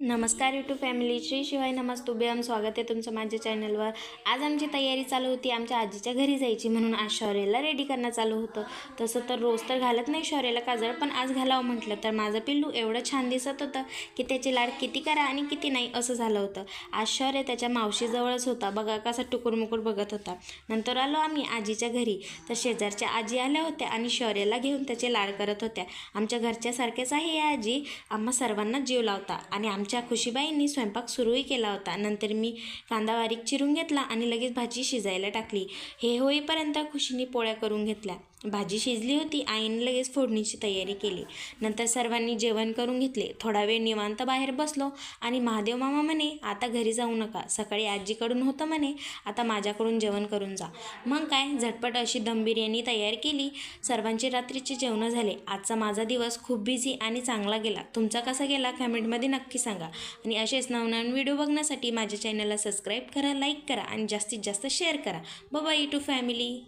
नमस्कार YouTube family, Shri शिवाय नमस्तुभ्यम. स्वागत आहे तुमचं माझ्या चॅनलवर. आज आमची तयारी चालू होती आमच्या आजीच्या घरी जायची, म्हणून आज शौर्याला रेडी करणं चालू होतं. तसं तर रोज तर घालत नाही शौर्याला काजळ, पण आज घालावं म्हटलं तर माझं पिल्लू एवढं छान दिसत होतं की त्याचे लाड किती करा आणि किती नाही असं झालं होतं. आज शौर्य त्याच्या मावशीजवळच होता, बघा कसा टुकूरमुकूर बघत होता. नंतर आलो आम्ही आजीच्या घरी, तर शेजारच्या आजी आल्या होत्या आणि शौर्याला घेऊन त्याचे लाड करत होत्या. आमच्या घरच्यासारखेच आहे या आजी, आम्हा सर्वांना जीव लावता. आणि आमच्या खुशीबाईंनी स्वयंपाक सुरूही केला होता. नंतर मी कांदा बारीक चिरून घेतला आणि लगेच भाजी शिजायला टाकली. हे होईपर्यंत खुशीने पोळ्या करून घेतल्या. भाजी शिजली होती, आईने लगेच फोडणीची तयारी केली. नंतर सर्वांनी जेवण करून घेतले. थोडा वेळ निवांत बाहेर बसलो आणि महादेव मामा म्हणे, आता घरी जाऊ नका, सकाळी आजीकडून होतं म्हणे, आता माझ्याकडून जेवण करून जा. मग काय, झटपट अशी दम बिर्याणी तयार केली. सर्वांचे रात्रीचे जेवण झाले. आजचा माझा दिवस खूप बिझी आणि चांगला गेला. तुमचा कसा गेला कमेंटमध्ये नक्की सांगा. आणि असेच नवनवीन व्हिडिओ बघण्यासाठी माझ्या चॅनलला सबस्क्राईब करा, लाईक करा आणि जास्तीत जास्त शेअर करा. Bye bye YouTube family.